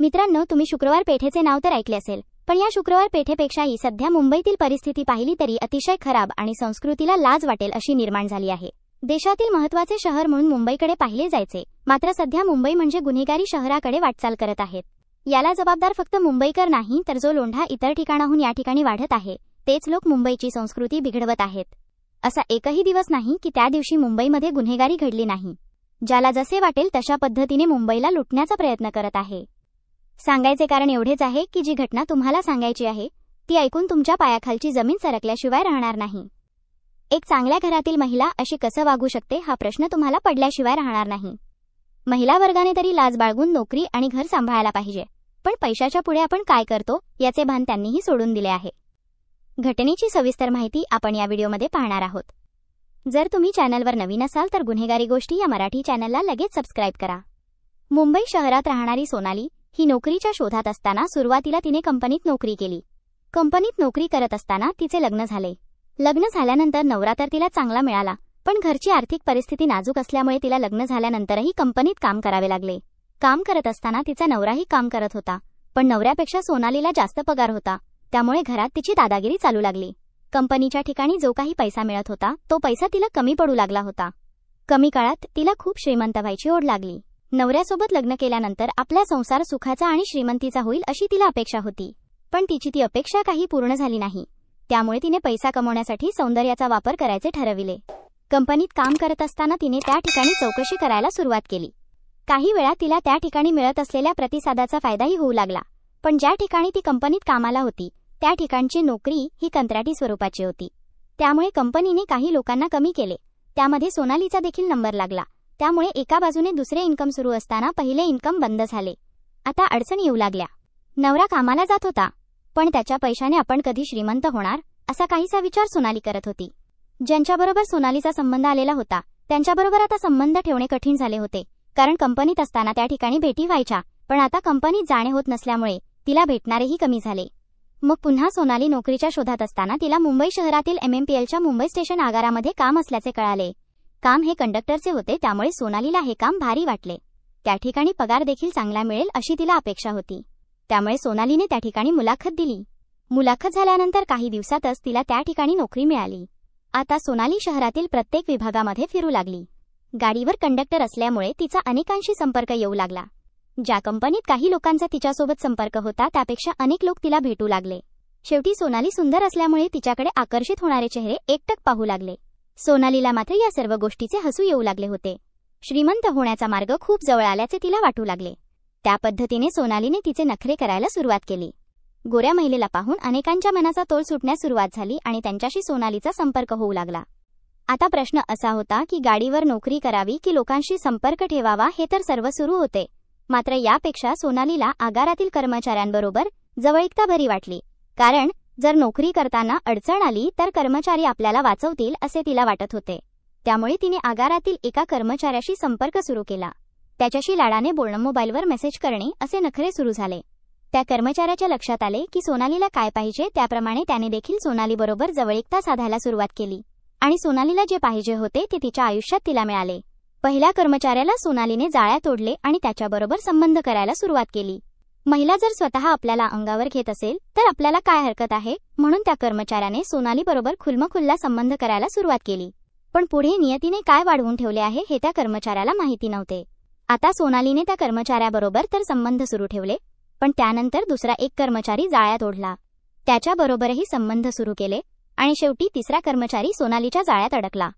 मित्रांनो, तुम्ही शुक्रवार पेठेचे नाव तर ऐकले असेल, पण या शुक्रवार पेठेपेक्षाही सध्या मुंबईतील परिस्थिती पाहिली तरी अतिशय खराब आणि संस्कृतीला लाज वाटेल अशी निर्माण झाली आहे. देशातील महत्त्वाचे शहर म्हणून मुंबईकडे पाहिले जायचे, मात्र सध्या मुंबई म्हणजे गुन्हेगारी शहराकडे वाटचाल करत आहेत. याला जबाबदार फक्त मुंबईकर नाही, तर जो लोंढा इतर ठिकाणाहून या ठिकाणी वाढत आहे, तेच लोक मुंबईची संस्कृती बिघडवत आहेत. असा एकही दिवस नाही की त्या दिवशी मुंबईमध्ये गुन्हेगारी घडली नाही. ज्याला जसे वाटेल तशा पद्धतीने मुंबईला लुटण्याचा प्रयत्न करत आहे. सांगायचे कारण एवढेच आहे की जी घटना तुम्हाला सांगायची आहे ती ऐकून तुमच्या पायाखालची जमीन सरकल्याशिवाय राहणार नाही. एक चांगल्या घरातील महिला अशी कसं वागू शकते हा प्रश्न तुम्हाला पडल्याशिवाय राहणार नाही. महिला वर्गाने तरी लाज बाळगून नोकरी आणि घर सांभाळायला पाहिजे, पण पैशाच्या पुढे आपण काय करतो याचे भान त्यांनीही सोडून दिले आहे. घटनेची सविस्तर माहिती आपण या व्हिडिओमध्ये पाहणार आहोत. जर तुम्ही चॅनलवर नवीन असाल तर गुन्हेगारी गोष्टी या मराठी चॅनलला लगेच सबस्क्राईब करा. मुंबई शहरात राहणारी सोनाली ही नोकरीच्या शोधात असताना सुरुवातीला तिने कंपनीत नोकरी केली. कंपनीत नोकरी करत असताना तिचे लग्न झाले. लग्न झाल्यानंतर नवरा तर तिला चांगला मिळाला, पण घरची आर्थिक परिस्थिती नाजूक असल्यामुळे तिला लग्न झाल्यानंतरही कंपनीत काम करावे लागले. काम करत असताना तिचा नवराही काम करत होता, पण नवऱ्यापेक्षा सोनालीला जास्त पगार होता, त्यामुळे घरात तिची दादागिरी चालू लागली. कंपनीच्या ठिकाणी जो काही पैसा मिळत होता तो पैसा तिला कमी पडू लागला होता. कमी काळात तिला खूप श्रीमंत व्हायची ओढ लागली. नवऱ्यासोबत लग्न केल्यानंतर आपला संसार सुखाचा आणि श्रीमंतीचा होईल अशी तिला अपेक्षा होती, पण तिची ती अपेक्षा काही पूर्ण झाली नाही. त्यामुळे तिने पैसा कमवण्यासाठी सौंदर्याचा वापर करायचे ठरविले. कंपनीत काम करत असताना तिने त्या ठिकाणी चौकशी करायला सुरुवात केली. काही वेळा तिला त्या ठिकाणी मिळत असलेल्या प्रतिसादाचा फायदाही होऊ लागला, पण ज्या ठिकाणी ती कंपनीत कामाला होती त्या ठिकाणची नोकरी ही कंत्राटी स्वरूपाची होती. त्यामुळे कंपनीने काही लोकांना कमी केले. त्यामध्ये सोनालीचा देखील नंबर लागला. त्यामुळे एका बाजूने दुसरे इन्कम सुरू असताना पहिले इन्कम बंद झाले. आता अडचणी येऊ लागल्या. नवरा कामाला जात होता, पण त्याच्या पैशाने आपण कधी श्रीमंत होणार असा काहीसा विचार सोनाली करत होती. ज्यांच्याबरोबर सोनालीचा संबंध आलेला होता त्यांच्याबरोबर आता संबंध ठेवणे कठीण झाले होते, कारण कंपनीत असताना त्या ठिकाणी भेटी व्हायच्या, पण आता कंपनीत जाणे होत नसल्यामुळे तिला भेटणारेही कमी झाले. मग पुन्हा सोनाली नोकरीच्या शोधात असताना तिला मुंबई शहरातील MMPLच्या मुंबई स्टेशन आगारामध्ये काम असल्याचे कळाले. काम हे कंडक्टरचे होते, त्यामुळे सोनालीला हे काम भारी वाटले. त्या ठिकाणी पगार देखील चांगला मिळेल अशी तिला अपेक्षा होती. त्यामुळे सोनालीने त्या ठिकाणी मुलाखत दिली. मुलाखत झाल्यानंतर काही दिवसातच तिला त्या ठिकाणी नोकरी मिळाली. आता सोनाली शहरातील प्रत्येक विभागामध्ये फिरू लागली. गाडीवर कंडक्टर असल्यामुळे तिचा अनेकांशी संपर्क येऊ लागला. ज्या कंपनीत काही लोकांचा तिच्यासोबत संपर्क होता त्यापेक्षा अनेक लोक तिला भेटू लागले. शेवटी सोनाली सुंदर असल्यामुळे तिच्याकडे आकर्षित होणारे चेहरे एकटक पाहू लागले. सोनालीला मात्र या सर्व गोष्टीचे हसू येऊ लागले होते. श्रीमंत होण्याचा मार्ग खूप जवळ आल्याचे तिला वाटू लागले. त्या पद्धतीने सोनालीने तिचे नखरे करायला सुरुवात केली. गोऱ्या महिलेला पाहून अनेकांच्या मनाचा तोल सुटण्यास सुरुवात झाली आणि त्यांच्याशी सोनालीचा संपर्क होऊ लागला. आता प्रश्न असा होता की गाडीवर नोकरी करावी की लोकांशी संपर्क ठेवावा हे तर सर्व सुरू होते. मात्र यापेक्षा सोनालीला आगारातील कर्मचाऱ्यांबरोबर जवळीकता भरी वाटली, कारण जर नोकरी करताना अडचण आली तर कर्मचारी आपल्याला वाचवतील असे तिला वाटत होते. त्यामुळे तिने आगारातील एका कर्मचाऱ्याशी संपर्क सुरू केला. त्याच्याशी लाडाने बोलणं, मोबाईलवर मेसेज करणे असे नखरे सुरू झाले. त्या कर्मचाऱ्याच्या लक्षात आले की सोनालीला काय पाहिजे, त्याप्रमाणे त्याने देखील सोनालीबरोबर जवळीकता साधायला सुरुवात केली आणि सोनालीला जे पाहिजे होते ते तिच्या आयुष्यात तिला मिळाले. पहिल्या कर्मचाऱ्याला सोनालीने जाळ्या तोडले आणि त्याच्याबरोबर संबंध करायला सुरुवात केली. महिला जर स्वतः आपल्याला अंगावर घेत असेल तर आपल्याला काय हरकत आहे, म्हणून त्या कर्मचाऱ्याने सोनालीबरोबर खुल्मखुल्ला संबंध करायला सुरुवात केली. पण पुढे नियतीने काय वाढवून ठेवले आहे हे त्या कर्मचाऱ्याला माहिती नव्हते. आता सोनालीने त्या कर्मचाऱ्याबरोबर तर संबंध सुरू ठेवले, पण त्यानंतर दुसरा एक कर्मचारी जाळ्या तोडला. त्याच्याबरोबरही संबंध सुरू केले आणि शेवटी तिसरा कर्मचारी सोनालीच्या जाळ्यात अडकला.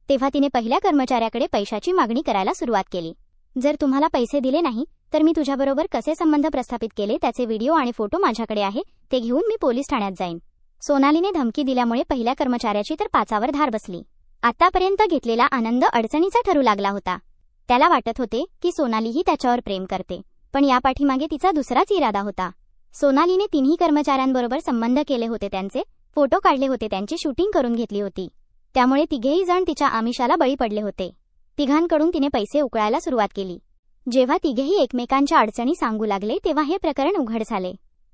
तेव्हा तिने पहिल्या कर्मचाऱ्याकडे पैशाची मागणी करायला सुरुवात केली. जर तुम्हाला पैसे दिले नाही तर मी तुझ्याबरोबर कसे संबंध प्रस्थापित केले त्याचे व्हिडिओ आणि फोटो माझ्याकडे आहे, ते घेऊन मी पोलीस ठाण्यात जाईन. सोनालीने धमकी दिल्यामुळे पहिल्या कर्मचाऱ्याची तर पाचावर धार बसली. आतापर्यंत घेतलेला आनंद अडचणीचा ठरू लागला होता. त्याला वाटत होते की सोनालीही त्याच्यावर प्रेम करते, पण या पाठीमागे तिचा दुसराच इरादा होता. सोनालीने तिन्ही कर्मचाऱ्यांबरोबर संबंध केले होते, त्यांचे फोटो काढले होते, त्यांची शूटिंग करून घेतली होती. त्यामुळे तिघेही जण तिच्या आमिषाला बळी पडले होते. तिघांकडून तिने पैसे उकळायला सुरुवात केली. जेव्हा तिघेही एकमेकांच्या अडचणी सांगू लागले तेव्हा हे प्रकरण उघड झाले.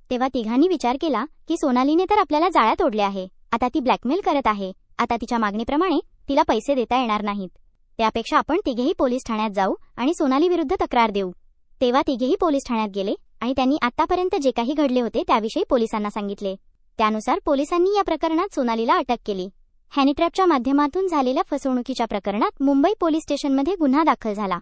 तेव्हा तिघांनी विचार केला की सोनालीने तर आपल्याला जाळ्या तोडल्या आहे, आता ती ब्लॅकमेल करत आहे. आता तिच्या मागणीप्रमाणे तिला पैसे देता येणार नाहीत. त्यापेक्षा आपण तिघेही पोलीस ठाण्यात जाऊ आणि सोनाली विरुद्ध तक्रार देऊ. तेव्हा तिघेही पोलीस ठाण्यात गेले आणि त्यांनी आतापर्यंत जे काही घडले होते त्याविषयी पोलिसांना सांगितले. त्यानुसार पोलिसांनी या प्रकरणात सोनालीला अटक केली. हनीट्रॅपच्या माध्यमातून झालेल्या फसवणुकीच्या प्रकरणात मुंबई पोलीस स्टेशनमध्ये गुन्हा दाखल झाला.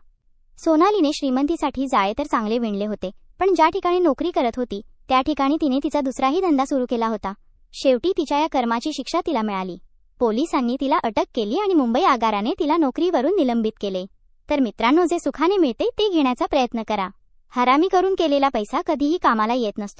सोनालीने श्रीमंतीसाठी जाळे तर चांगले विणले होते, पण ज्या ठिकाणी नोकरी करत होती त्या ठिकाणी तिने तिचा दुसराही धंदा सुरू केला होता. शेवटी तिच्या या कर्माची शिक्षा तिला मिळाली. पोलिसांनी तिला अटक केली आणि मुंबई आगाराने तिला नोकरीवरून निलंबित केले. तर मित्रांनो, जे सुखाने मिळते ते घेण्याचा प्रयत्न करा. हरामी करून केलेला पैसा कधीही कामाला येत नसतो.